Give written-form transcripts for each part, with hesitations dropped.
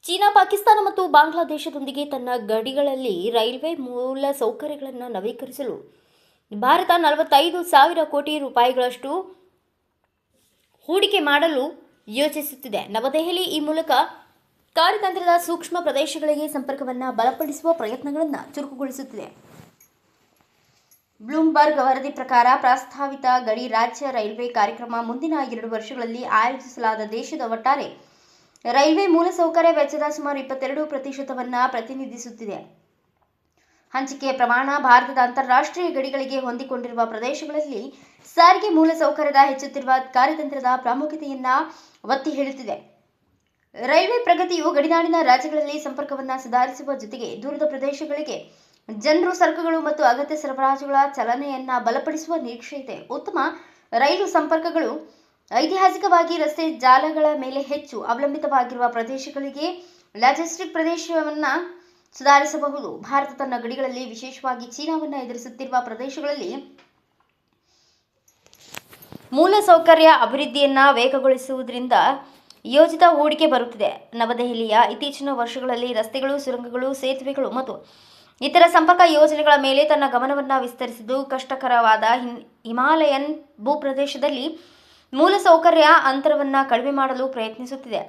China, Pakistan ಮತ್ತು ಬಾಂಗ್ಲಾದೇಶದೊಂದಿಗೆ ತನ್ನ ಗಡಿಗಳಲ್ಲಿ ರೈಲ್ವೆ ಮೂಲ ಸೌಕರ್ಯಗಳನ್ನು ನವೀಕರಿಸಲು ಭಾರತ 45,000 ಕೋಟಿ ರೂಪಾಯಿಗಳಷ್ಟು ಹೂಡಿಕೆ ಮಾಡಲು ಯೋಚಿಸುತ್ತಿದೆ. ನವದೆಹಲಿ ಈ ಮೂಲಕ ಕಾರ್ಯತಂತ್ರದ ಸೂಕ್ಷ್ಮ ಪ್ರದೇಶಗಳಿಗೆ ಸಂಪರ್ಕವನ್ನು ಬಲಪಡಿಸುವ ಪ್ರಯತ್ನಗಳನ್ನು ಚುರುಕುಗೊಳಿಸುತ್ತಿದೆ. ಬ್ಲೂಮ್ಬರ್ಗ್ ವರದಿ ಪ್ರಕಾರ ಪ್ರಸ್ತಾವಿತ ಗಡಿ ರಾಜ್ಯ ರೈಲ್ವೆ ಕಾರ್ಯಕ್ರಮ ಮುಂದಿನ 2 ವರ್ಷಗಳಲ್ಲಿ ಆಯೋಜಿಸಲಾದ ದೇಶದ ಒಟ್ಟಾರೆ ರೈಲ್ವೆ ಮೂಲಸೌಕರ್ಯ ವೆಚ್ಚದ ಸುಮಾರು 22% ಪ್ರತಿನಿಧಿಸುತ್ತಿದೆ. ಹಂಚಿಕೆಯ ಪ್ರಮಾಣ ಭಾರತದ ಅಂತಾರಾಷ್ಟ್ರೀಯ ಗಡಿಗಳಿಗೆ ಹೊಂದಿಕೊಂಡಿರುವ ಪ್ರದೇಶಗಳಲ್ಲಿ ಸಾರಿಗೆ ಮೂಲಸೌಕರ್ಯದ ಹೆಚ್ಚುತ್ತಿರುವ ಕಾರ್ಯತಂತ್ರದ ಪ್ರಾಮುಖ್ಯತೆಯನ್ನು ಒತ್ತಿ ಹೇಳುತ್ತಿದೆ. ರೈಲ್ವೆ ಪ್ರಗತಿಯು ಗಡಿನಾಡಿನ ರಾಜ್ಯಗಳಲ್ಲಿ ಸಂಪರ್ಕವನ್ನು ಸುಧಾರಿಸುವ ಜೊತೆಗೆ ದೂರದ ಪ್ರದೇಶಗಳಿಗೆ ಜನರು, ಸರಕುಗಳು ಮತ್ತು ಅಗತ್ಯ ಸರಬರಾಜುಗಳ ಚಲನೆಯನ್ನು ಬಲಪಡಿಸುವ ನಿರೀಕ್ಷೆ ಇದೆ. ಉತ್ತಮ ರೈಲು ಸಂಪರ್ಕಗಳು ಐತಿಹಾಸಿಕವಾಗಿ ರಸ್ತೆ ಜಾಲಗಳ ಮೇಲೆ ಹೆಚ್ಚು ಅವಲಂಬಿತವಾಗಿರುವ ಪ್ರದೇಶಗಳಿಗೆ ಲಾಜಿಸ್ಟಿಕ್ ಪ್ರದೇಶವನ್ನು ಸುಧಾರಿಸಬಹುದು. ಭಾರತ ತನ್ನ ಗಡಿಗಳಲ್ಲಿ, ವಿಶೇಷವಾಗಿ ಚೀನಾವನ್ನು ಎದುರಿಸುತ್ತಿರುವ ಪ್ರದೇಶಗಳಲ್ಲಿ ಮೂಲಸೌಕರ್ಯ ಅಭಿವೃದ್ಧಿಯನ್ನು ವೇಗಗೊಳಿಸುವುದರಿಂದ ಯೋಜಿತ ಹೂಡಿಕೆ ಬರುತ್ತಿದೆ. ನವದೆಹಲಿಯ ಇತ್ತೀಚಿನ ವರ್ಷಗಳಲ್ಲಿ ರಸ್ತೆಗಳು, ಸುರಂಗಗಳು, ಸೇತುವೆಗಳು ಮತ್ತು ಇತರ ಸಂಪರ್ಕ ಯೋಜನೆಗಳ ಮೇಲೆ ತನ್ನ ಗಮನವನ್ನು ವಿಸ್ತರಿಸಿದ್ದು, ಕಷ್ಟಕರವಾದ ಹಿಮಾಲಯನ್ ಭೂಪ್ರದೇಶದಲ್ಲಿ ಮೂಲಸೌಕರ್ಯ ಅಂತರವನ್ನು ಕಡಿಮೆ ಮಾಡಲು ಪ್ರಯತ್ನಿಸುತ್ತಿದೆ.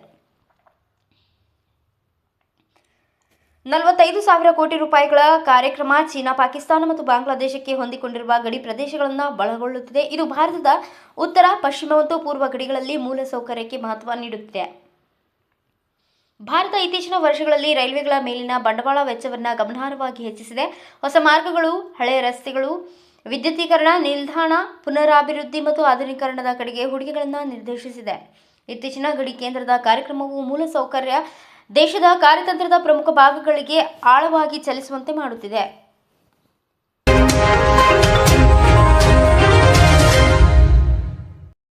45,000 ಕೋಟಿ ರೂಪಾಯಿಗಳ ಕಾರ್ಯಕ್ರಮ ಚೀನಾ, ಪಾಕಿಸ್ತಾನ ಮತ್ತು ಬಾಂಗ್ಲಾದೇಶಕ್ಕೆ ಹೊಂದಿಕೊಂಡಿರುವ ಗಡಿ ಪ್ರದೇಶಗಳನ್ನು ಒಳಗೊಳ್ಳುತ್ತದೆ. ಇದು ಭಾರತದ ಉತ್ತರ, ಪಶ್ಚಿಮ ಮತ್ತು ಪೂರ್ವ ಗಡಿಗಳಲ್ಲಿ ಮೂಲಸೌಕರ್ಯಕ್ಕೆ ಮಹತ್ವ ನೀಡುತ್ತಿದೆ. ಭಾರತ ಇತ್ತೀಚಿನ ವರ್ಷಗಳಲ್ಲಿ ರೈಲ್ವೆಗಳ ಮೇಲಿನ ಬಂಡವಾಳ ವೆಚ್ಚವನ್ನು ಗಮನಾರ್ಹವಾಗಿ ಹೆಚ್ಚಿಸಿದೆ. ಹೊಸ ಮಾರ್ಗಗಳು, ಹಳೆಯ ರಸ್ತೆಗಳು, ವಿದ್ಯುದೀಕರಣ, ನಿಲ್ದಾಣ ಪುನರಾಭಿವೃದ್ಧಿ ಮತ್ತು ಆಧುನೀಕರಣದ ಕಡೆಗೆ ಹೂಡಿಕೆಗಳನ್ನು ನಿರ್ದೇಶಿಸಿದೆ. ಇತ್ತೀಚಿನ ಗಡಿ ಕೇಂದ್ರದ ಕಾರ್ಯಕ್ರಮವು ಮೂಲಸೌಕರ್ಯ ದೇಶದ ಕಾರ್ಯತಂತ್ರದ ಪ್ರಮುಖ ಭಾಗಗಳಿಗೆ ಆಳವಾಗಿ ಚಲಿಸುವಂತೆ ಮಾಡುತ್ತಿದೆ.